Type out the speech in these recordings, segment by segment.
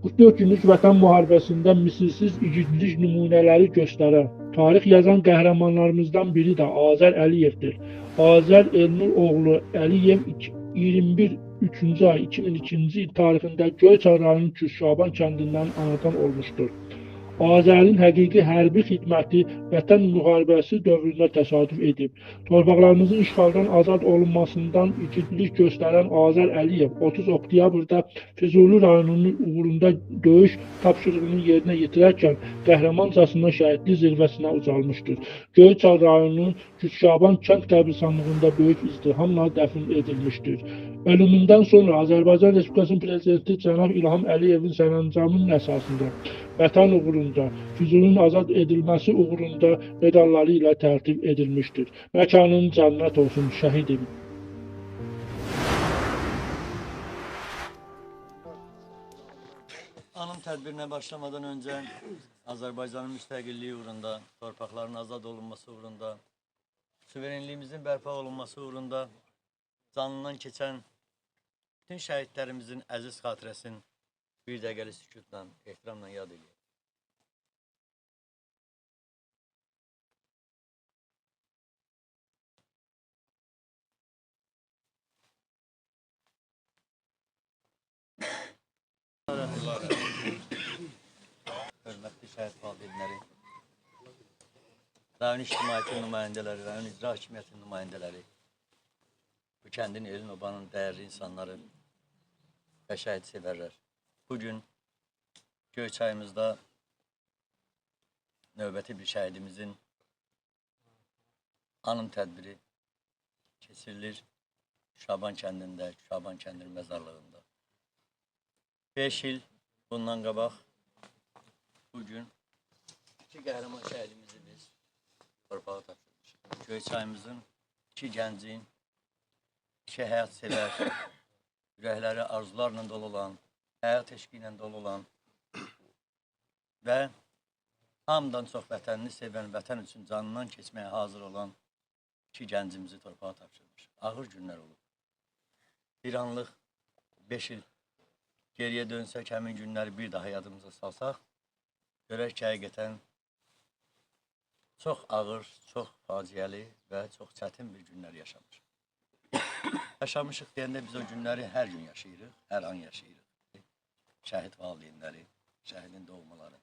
44 günlük Vətən müharibəsində misilsiz igidlik nümunələri göstərən, tarix yazan qəhrəmanlarımızdan biri də Azər Əliyevdir. Azər Elnur oğlu Əliyev 21-3-cü ay 2002-ci il tarixində Göyçay rayonu Kürşaban kəndindən anadan olmuşdur. Azərin həqiqi hərbi xidməti Vətən müharibəsi dövründə təsadüf edib. Torpaqlarımızın işğaldan azad olunmasından igidlik göstərən Azər Əliyev 30 oktyabrda Füzuli rayonunun uğrunda döyüş tapşırığını yerinə yetirərkən qəhrəmancasına şəhidlik zirvəsinə ucalmışdır. Göyçay rayonunun Kürşaban kənd qəbirstanlığında böyük izdihamla dəfn edilmişdir. Ölümündən sonra Azərbaycan Respublikasının Prezidenti cənab İlham Əliyevin sərəncamının əsasında Vətən uğrunda, Füzulinin azad edilməsi uğrunda medalları ilə tərtib edilmişdir. Məkanın cənnət olsun, şəhidim. Anım tədbirinə başlamadan öncə Azərbaycanın müstəqilliyi uğrunda, torpaqların azad olunması uğrunda, suverenliyimizin bərpa olunması uğrunda canından keçən bütün şəhidlərimizin əziz xatirəsini bir dəqiqəli sükutla, ehtiramla yad edir. Hörmətli şəhid valideynləri, rayon ictimaiyyətin nümayəndələri, rayon icra hakimiyyətinin nümayəndələri, bu kəndin, elin, obanın dəyərli insanları və şəhid sevərlər. Bugün Göyçayımızda növbəti bir şəhidimizin anım tədbiri keçirilir Şaban kəndində, Şaban kəndinin məzarlığında. 5 il bundan qabaq bugün iki qəhrəman şəhidimizi biz torpağa tapşırmışıq. Göyçayımızın iki gəncin, iki həyat sevər, ürəkləri arzularla dolu olan, həyat eşqi ilə dolu olan və hamıdan çox vətənini sevən, vətən üçün canından keçməyə hazır olan iki gəncimizi torpağa tapşırmış. Ağır günlər olub. Bir anlıq 5 il geriyə dönsək, həmin günləri bir daha yadımıza salsaq, görək ki, həqiqətən çox ağır, çox faciəli və çox çətin bir günlər yaşamışıq. Yaşamışıq deyəndə biz o günləri hər gün yaşayırıq, hər an yaşayırıq. Şəhid valideynləri, şəhidin doğmaları.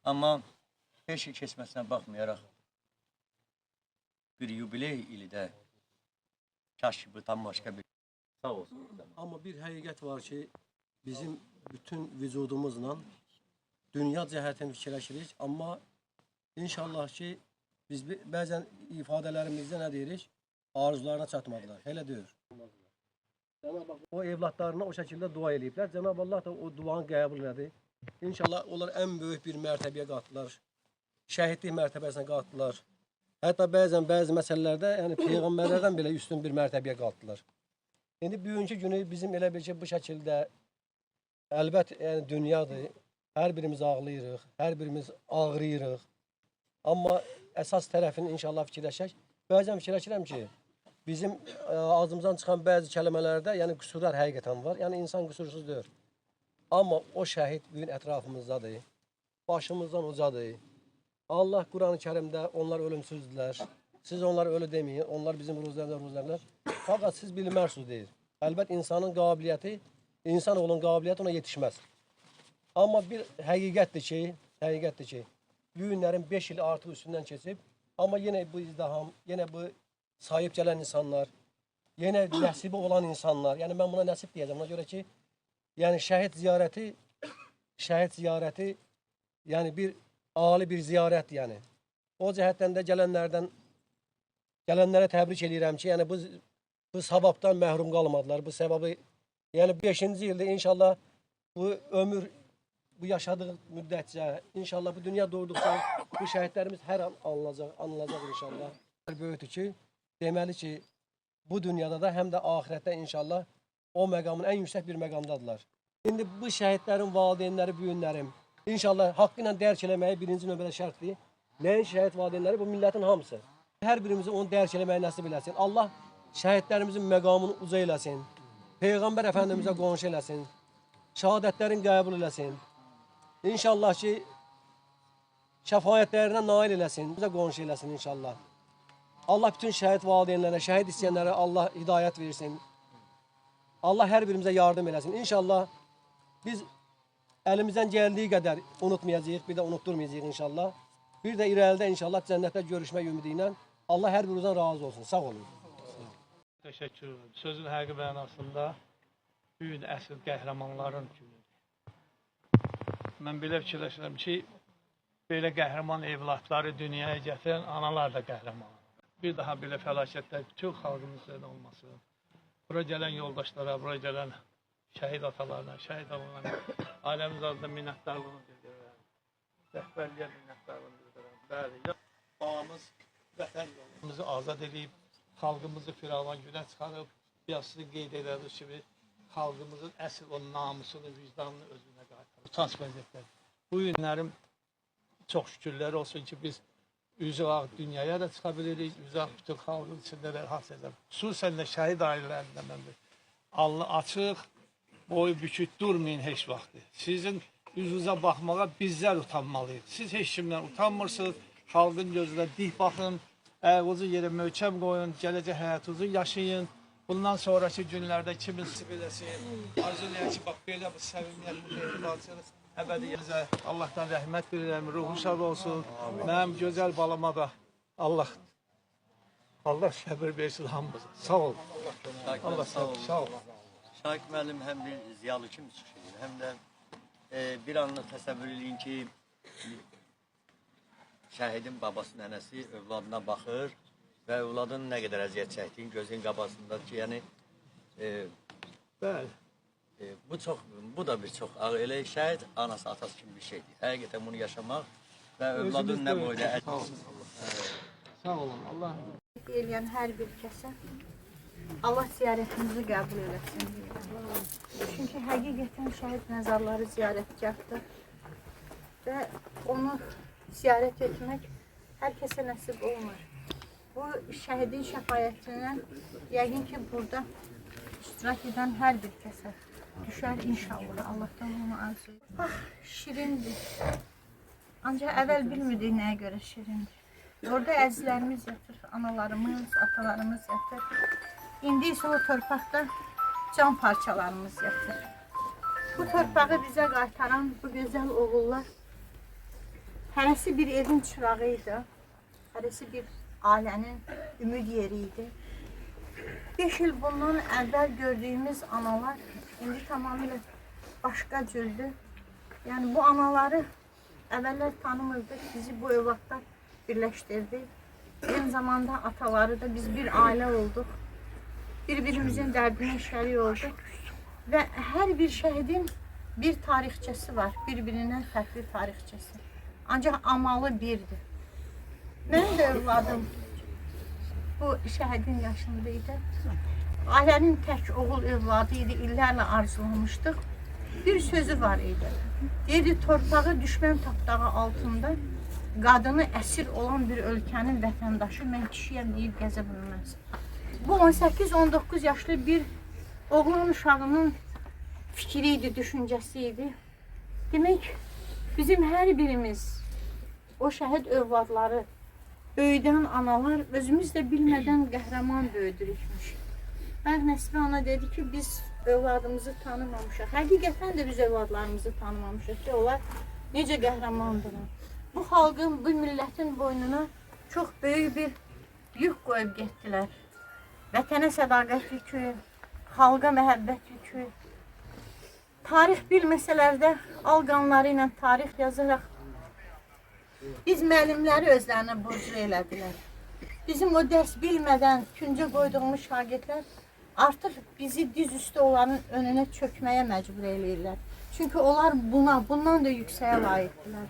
Amma 5 il keçməsinə baxmayaraq bir yubiley ili də kaş ki bu tam başqa bir sağ olsun. Amma bir həqiqət var ki, bizim bütün vücudumuzla dünya cəhətini fikirləşirik. Amma inşallah ki, biz bəzən ifadələrimizdə nə deyirik? Arzularına çatmadılar. Elə deyir. O evlatlarına o şəkildə dua eləyiblər. Cenab-ı Allah da o duanı qəbul elədi. İnşallah onlar ən böyük bir mərtəbəyə qalxdılar. Şəhidlik mərtəbəsinə qalxdılar. Hətta bəzən bəzi məsələlərdə, yəni peyğəmbərlərdən belə üstün bir mərtəbəyə qalxdılar. İndi bugünkü günü bizim elə bir ki, bu şəkildə əlbət yəni dünyadır. Hər birimiz ağlayırıq, hər birimiz ağrıyırıq. Amma əsas tərəfini inşallah fikirləşək. Bəzən fikirləşirəm ki, bizim ağzımızdan çıxan bəzi kəlmələrdə yəni qüsurlar həqiqətən var. Yəni insan qüsursuz deyil. Amma o şəhid bugün ətrafımızdadır. Başımızdan ucadır. Allah Quran-ı Kərimdə onlar ölümsüzdürlər. Siz onları ölü deməyin. Onlar bizim ruzlarlar. Fakat siz bilmərsiniz deyir. Əlbət insanın qabiliyyəti, insanoğlunun qabiliyyəti ona yetişməz. Amma bir həqiqətdir ki, bu günlərin 5 il artıq üstündən keçib. Amma yenə bu izdiham, yenə bu sahib gələn insanlar, yenə nəsibi olan insanlar, yəni mən buna nəsib deyəcəm. Ona görə ki, yəni şəhid ziyarəti, yəni bir ali bir ziyarətdir yəni. O cəhətdən də gələnlərə təbrik edirəm ki, yəni bu savabdan məhrum qalmadılar. Bu səbəbi, yəni 5-ci ildə inşallah bu ömür, bu yaşadığı müddətcə, inşallah bu dünya doğduqca bu şəhidlərimiz hər an anılacaq inşallah. Böyükdür ki, deməli ki, bu dünyada da həm də ahirətdə inşallah o məqamın ən yüksək bir məqamdadılar. İndi bu şəhidlərin valideynləri, büyünlərim, inşallah haqqı ilə dərk eləməyi birinci növbədə şərtdir. Nəyin şəhid valideynləri? Bu millətin hamısı. Hər birimizi onu dərk eləməyi nəsib eləsin. Allah şəhidlərimizin məqamını uca eləsin. Peyğəmbər Əfəndimizə qonşu eləsin. şəhadətlərin qəbul eləsin. İnşallah ki, şəfayətlərinə nail eləsin, bizə qonşu eləsin inşallah. Allah bütün şəhid valideynlərə, şəhid istəyənlərə Allah hidayət versin. Allah hər birimizə yardım eləsin. İnşallah biz əlimizdən gəldiyi qədər unutmayacağıq, bir də unutturmayacağıq inşallah. Bir də irəlidə inşallah cənnətdə görüşmək ümidi ilə Allah hər birimizdən razı olsun. Sağ olun. Teşekkür ederim. Sözün həqiqi mənasında bu gün əsl qəhrəmanların günüdür. Mən belə fikirləşirəm ki, belə qəhrəman evlatları dünyaya gətirən analar da qəhrəman. Bir daha belə fəlakətlər bütün xalqımızın olması, bura gələn yoldaşlara, bura gələn şəhid atalarına, şəhid alanlarına ailəmiz adında minnətdarlığını bildirirəm. Rəhbərliyə minnətdarlığını bildirirəm. Bəli, babamız vətən yolumuzu azad edib, xalqımızı firavan günə çıxarıb, biraz sizin qeyd edədiniz kimi, xalqımızın əsl o namusunu, vicdanını özünə qaytarıb. Utanç vəziyyətlər. Bu günlərim çox şükürlər olsun ki, biz üzü ağ dünyaya da çıxa bilirik, üzü ağ bütün xalqın içində də rahat edəm. Xüsusən də şəhid ailələrində mən bir alnı açıq, boyu bükük durmayın heç vaxtı. Sizin üzünüzə baxmağa bizlər utanmalıyıq. Siz heç kimdən utanmırsınız, xalqın gözünə dik baxın, ayağınızı yerə möhkəm qoyun, gələcək həyatınızı yaşayın. Bundan sonraki günlərdə kimin sibiləsin, arzulayın ki, bax belə bu səvimiyyət, bu etibarsınız. Əbədiyyəzə Allahdan rəhmət diləyirəm, ruhu şad olsun. Mənim gözəl balama da Allah səbir versin hamımıza. Sağ ol. Allah sağ ol. Şahik müəllim həm bir ziyalı kimi çıxır, həm də bir anlıq təsəvvür edin ki, şəhidin babası, nənəsi övladına baxır və övladın nə qədər əziyyət çəkdiyin gözün qabasındadır ki, yəni Bəli. bu da bir çox ağır. Elə şəhid anası, atası kimi bir şeydir. Həqiqətən bunu yaşamaq və övladın nə boyda Sağ olun. Allah eləyən hər bir kəsə Allah ziyarətimizi qəbul eləsin. Çünki həqiqətən şəhid məzarları ziyarətgahdır və onu ziyarət etmək hər kəsə nəsib olmur. Bu şəhidin şəfayətindən yəqin ki, burada iştirak edən hər bir kəsə düşər inşallah. Allahdan onu arzulayır. Bax, şirindir. Ancaq əvvəl bilmirdik nəyə görə şirindir. Orada əzizlərimiz yatır, analarımız, atalarımız yatır. İndi isə o torpaqda can parçalarımız yatır. Bu torpağı bizə qaytaran bu gözəl oğullar hərəsi bir evin çırağı idi, hərəsi bir ailənin ümid yeri idi. 5 il bundan əvvəl gördüyümüz analar indi tamamilə başqa cürdür. Yəni bu anaları əvvəllər tanımırdıq, bizi bu övladlar birləşdirdi. Eyni zamanda ataları da biz bir ailə olduq. Bir-birimizin dərdinə şərik olduq. Və hər bir şəhidin bir tarixçəsi var, bir-birindən fərqli tarixçəsi. Ancaq amalı birdir. Mənim də övladım bu şəhidin yaşındaydı. Ailənin tək oğul övladı idi, illərlə arzulamışdıq. Bir sözü var idi. Deyirdi, torpağı düşmən tapdağı altında qadını əsir olan bir ölkənin vətəndaşı mən kişiyəm deyib gəzə bilməz. Bu 18-19 yaşlı bir oğlan uşağının fikri idi, düşüncəsi idi. Demək, bizim hər birimiz o şəhid övladları, böyüdən analar özümüz də bilmədən qəhrəman böyüdürükmüş. Bəli, Nəsibə ana dedi ki, biz övladımızı tanımamışıq. Həqiqətən də biz övladlarımızı tanımamışıq ki, onlar necə qəhrəmandırlar. Bu xalqın, bu millətin boynuna çox böyük bir yük qoyub getdilər. Vətənə sədaqət yükü, xalqa məhəbbət yükü. Tarix bilməsələr də al qanları ilə tarix yazaraq biz müəllimləri özlərinə borclu elədilər. Bizim o dərs bilmədən küncə qoyduğumuz şagirdlər artıq bizi diz üstə onların önünə çökməyə məcbur eləyirlər. Çünki onlar bundan da yüksəyə layiqdirlər.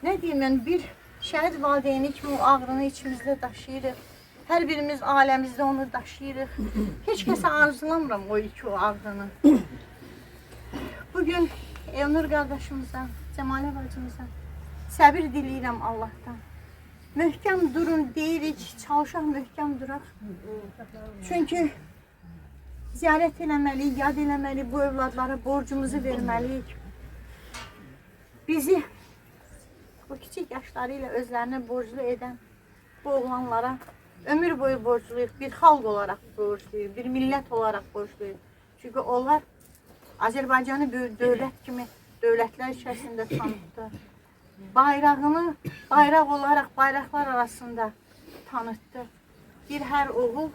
Nə deyim, yəni bir şəhid valideyni kimi o ağrını içimizdə daşıyırıq. Hər birimiz ailəmizdə onu daşıyırıq. Heç kəsə arzulamıram o ağrını. Bugün Elnur qardaşımıza, Cəmalə bacımıza səbir diləyirəm Allahdan. Möhkəm durun deyirik, çalışaq möhkəm duraq. Çünki ziyarət eləməliyik, yad eləməliyik, bu övladlara borcumuzu verməliyik. Bizi bu kiçik yaşları ilə özlərini borclu edən bu oğlanlara ömür boyu borcluyuz. Bir xalq olaraq borcluyuz, bir millət olaraq borcluyuz. Çünki onlar Azərbaycanı böyük dövlət kimi dövlətlər içərisində tanıtdı. Bayrağını bayraq olaraq bayraqlar arasında tanıtdı. Bir hər oğul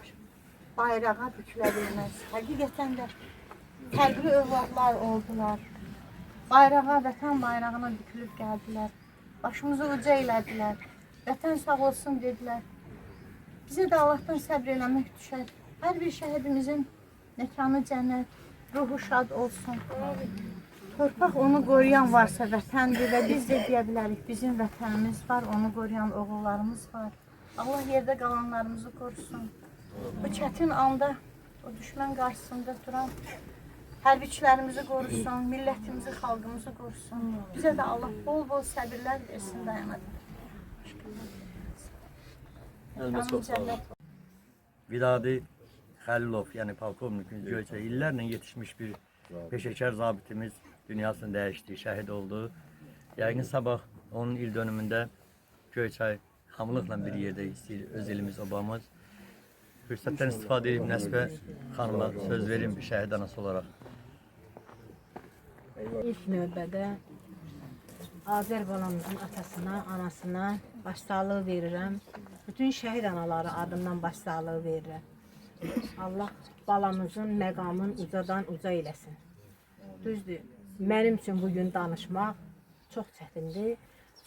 bayrağa bükülə bilməz. Həqiqətən də fərqli övladlar oldular. Bayrağa, vətən bayrağına bükülüb gəldilər. Başımızı uca elədilər. Vətən sağ olsun dedilər. Bizə də Allahdan səbr eləmək düşər. Hər bir şəhidimizin məkanı cənnət, ruhu şad olsun. Torpaq onu qoruyan varsa vətəndir və biz də deyə bilərik, bizim vətənimiz var, onu qoruyan oğullarımız var. Allah yerdə qalanlarımızı qorusun. Bu çətin anda o düşmən qarşısında duran hərbiçilərimizi qorusun, millətimizi, xalqımızı qorusun. Bizə də Allah bol-bol səbirlər versin, dayanadır. Vidadi Xəlilov, yəni polkovnikin Göyçay illərlə yetişmiş bir peşəkar zabitimiz dünyasını dəyişdi, şəhid oldu. Yəqin sabah onun il dönümündə Göyçay hamılıqla bir yerdə istəyir, öz elimiz, obamız. Fürsətdən istifadə edib Nəsbə xanıma söz verin bir şəhid anası olaraq. İlk növbədə Azər balamızın atasına, anasına başsağlığı verirəm. Bütün şəhid anaları adından başsağlığı verirəm. Allah balamızın məqamını ucadan uca eləsin. Düzdür, mənim üçün bugün danışmaq çox çətindir,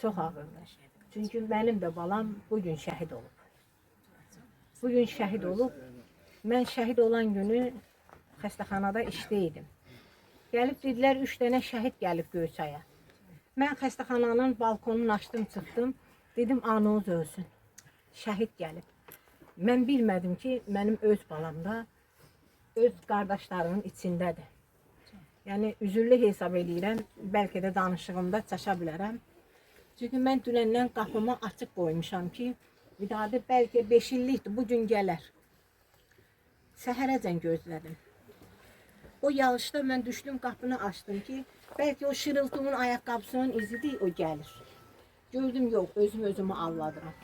çox ağırdır. Çünki mənim də balam bugün şəhid olub. Bugün şəhid olub. Mən şəhid olan günü xəstəxanada işdəydim. Gəlib dedilər, 3 dənə şəhid gəlib Göyçaya. Mən xəstəxananın balkonunu açdım, çıxdım. Dedim, anınız ölsün. Şəhid gəlib. Mən bilmədim ki, mənim öz balam da öz qardaşlarımın içindədir. Yəni, üzürlü hesab edirəm, bəlkə də danışığımda çaşa bilərəm. Çünki mən dünəndən qapımı açıq qoymuşam ki, Vidadi bəlkə 5 illikdir, bugün gələr. Səhərəcən gözlədim. O yağışda mən düşdüm, qapını açdım ki, bəlkə o şırıltımın ayaqqabısının izidir, o gəlir. Gördüm, yox, özümü alladıram.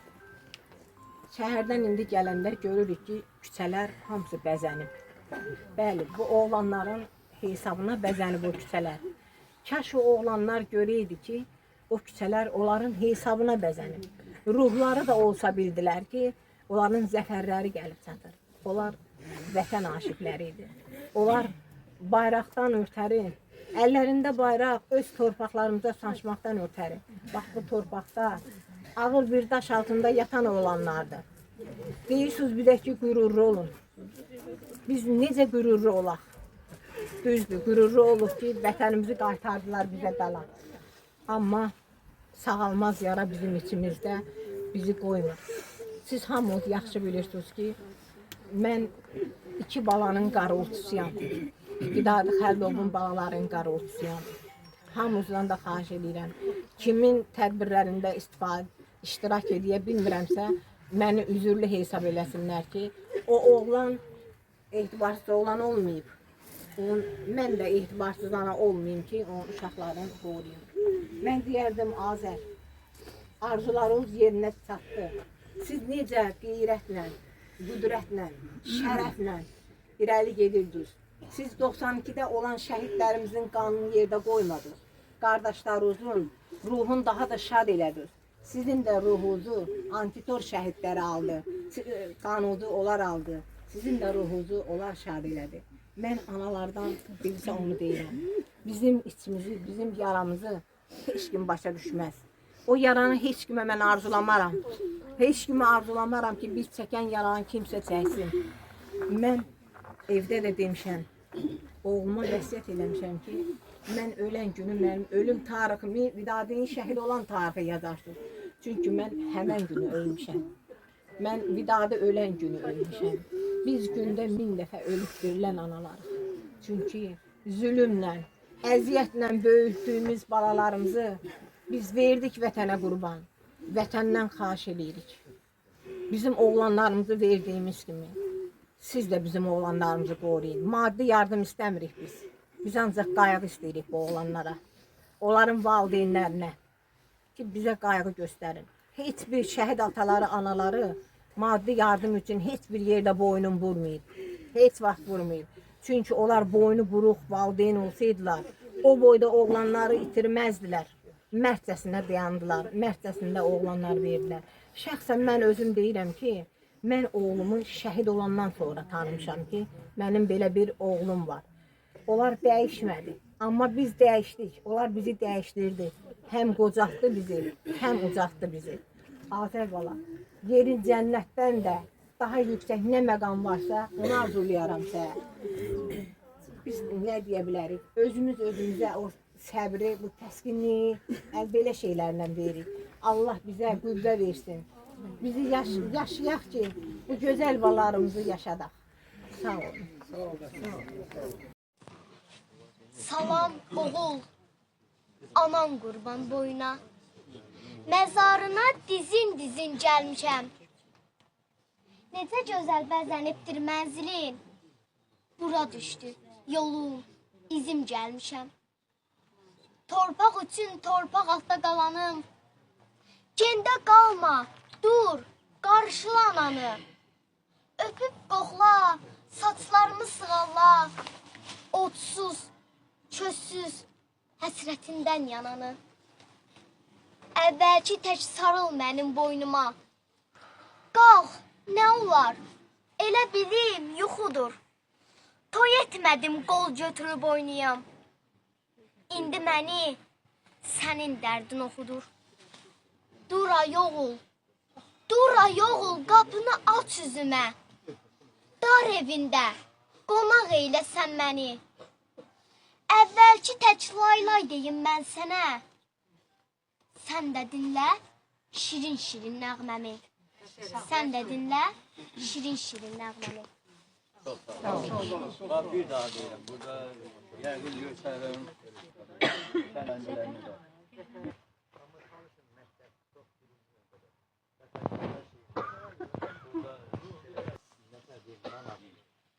Şəhərdən indi gələndə görürük ki, küçələr hamısı bəzənib. Bəli, bu oğlanların hesabına bəzənib o küçələr. Kaş o oğlanlar görəydi ki, o küçələr onların hesabına bəzənib. Ruhları da olsa bildilər ki, onların zəfərləri gəlib çatır. Onlar vətən aşıqləri idi. Onlar bayraqdan ötəri, əllərində bayraq öz torpaqlarımıza sancmaqdan ötəri. Bax, bu torpaqda ağır bir daş altında yatan oğlanlardır. Deyirsiniz bir də ki, qürurlu olun. Biz necə qürurlu olaq? Düzdür, qürurlu olub ki, vətənimizi qaytardılar bizə dala. Amma sağalmaz yara bizim içimizdə bizi qoymur. Siz hamınız yaxşı bilirsiniz ki, mən 2 balanın qarultusuyam. Vidadi Xəlilovun balaların qarultusuyam. Hamınızdan da xahiş edirəm. Kimin tədbirlərində iştirak edə bilmirəmsə, məni üzürlü hesab eləsinlər ki, o oğlan etibarsız oğlan olmayıb. Mən də etibarsız ana olmayayım ki, onun uşaqlarını qoruyum. Mən deyərdim, Azər, arzularınız yerinə çatdı. Siz necə qeyrətlə, qüdrətlə, şərəflə irəli gedirdiniz. Siz 92-də olan şəhidlərimizin qanını yerdə qoymadınız. Qardaşlarınızın ruhunu daha da şad elədiniz. Sizin də ruhunuzu antitor şəhidləri aldı, qanudu onlar aldı. Sizin də ruhunuzu onlar şad elədi. Mən analardan bilsə onu deyirəm. Bizim içimizi, bizim yaramızı heç kim başa düşməz. O yaranı heç kimə mən arzulamaram. Heç kimə arzulamaram ki, biz çəkən yaranı kimsə çəksin. Mən evdə də demişəm, oğluma vəsiyyət eləmişəm ki, mən ölən günü mənim ölüm tariximi Vidadinin şəhid olan tarixi yazarsınız. Çünki mən həmən günü ölmüşəm. Mən Vidadi ölən günü ölmüşəm. Biz gündə 1000 dəfə ölüb dirilən analarıq. Çünki zülümlə, əziyyətlə böyütdüyümüz balalarımızı biz verdik vətənə qurban. Vətəndən xahiş edirik. Bizim oğlanlarımızı verdiyimiz kimi. Siz de bizim oğlanlarımızı qoruyun. Maddi yardım istəmirik biz. Biz ancaq qayğı istəyirik bu oğlanlara. Onların valideynlərinə ki, bizə qayğı göstərin. Heç bir şəhid ataları, anaları maddi yardım üçün heç bir yerdə boynun vurmayıb. Heç vaxt vurmayıb. Çünki onlar boynu buruq valideyn olsaydılar, o boyda oğlanları itirməzdilər. Mərtcəsinə dayandılar, mərtcəsində oğlanlar verdilər. Şəxsən mən özüm deyirəm ki, mən oğlumu şəhid olandan sonra tanımışam ki, mənim belə bir oğlum var. Onlar dəyişmədi, amma biz dəyişdik, onlar bizi dəyişdirdi. Həm qocaltdı bizi, həm ucaltdı bizi. Azər bala, yerin cənnətdən də daha yüksək nə məqam varsa, onu arzulayaram sənə. Biz nə deyə bilərik? Özümüz özümüzə o səbri, bu təskinliyi belə şeylərlə veririk. Allah bizə qüvvə versin. Bizi yaşayaq ki, bu gözəl valarımızı yaşadaq. Sağ olun. Salam oğul, anan qurban boyuna. Məzarına dizin gəlmişəm. Necə gözəl bəzənibdir mənzilin. Bura düşdü yolum, izim gəlmişəm. Torpaq üçün torpaq altda qalanım. Gəndə qalma, dur, qarşıla ananı. Öpüb qoxla, saçlarımı sığalla. Otsuz, çözsüz, həsrətindən yananı. Əvvəlki tək sarıl mənim boynuma. Qalx, nə olar? Elə bilim, yuxudur. Toy etmədim, qol götürüb oynayam. İndi məni sənin dərdin oxudur. Dur ay oğul, dur ay oğul, qapını aç üzümə. Dar evində, qonaq eyləsən məni. Əvvəlki tək laylay deyim mən sənə. Sən də dinlə, şirin-şirin nəğməmi. Sən də dinlə, şirin-şirin nəğməmi. Çok sağ olun. Bir daha diyelim. Burada yergül gösterelim. Kendilerini de.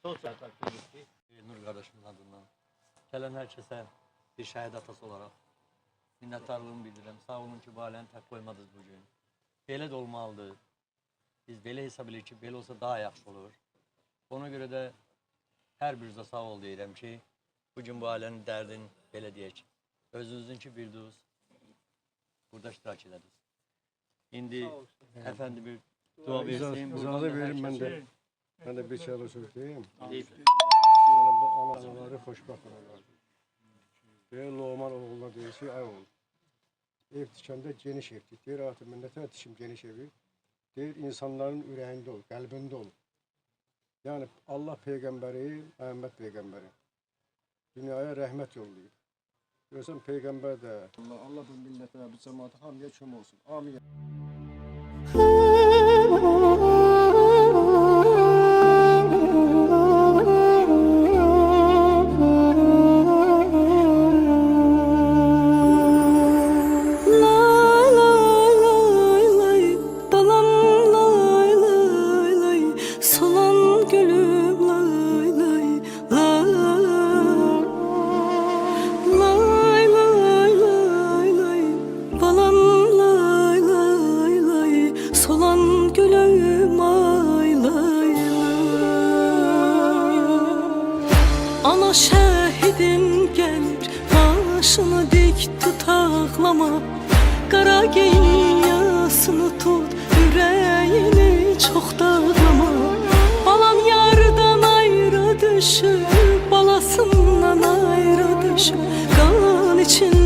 Sosyal takdirlik Nur kardeşimin adından. Gelen herkese bir şehit atası olarak minnettarlığımı bildirim. Sağ olun ki bu halen tek koymadınız bugün. Belə də olmalıdır. Biz belə hesab edirik ki, belə olsa daha yaxşı olur. Ona göre de her birinizə sağ ol deyirəm ki, bugün bu ailənin dərdini belə deyək. Özünüzün ki bildiniz, burada iştirak edədiniz. İndi efendi bir dua versin. İcazə verin mən də bir çağrı söz deyim. Anaları xoşbaxt olarlar. Deyir, Loğman oğluna deyir ki, ay oğul, ev tikəndə geniş ev tik. Deyir, artıq mən nətər tikim geniş evi? Deyir, insanların ürəyində ol, qəlbində ol. Yani Allah Peygambəri, Məhəmməd Peygambəri dünyaya rəhmət yollayır. Görürsən, Peygamber de Allah bu millətə, bu cəmaata hamıya kömək olsun. Amin. Ana şəhidin gəlir, başını dik tut ağlama. Qara geyin yasını tut, ürəyini çox dağlama. Balam yardan ayrı düşüb, balasından ayrı düşüb, qan için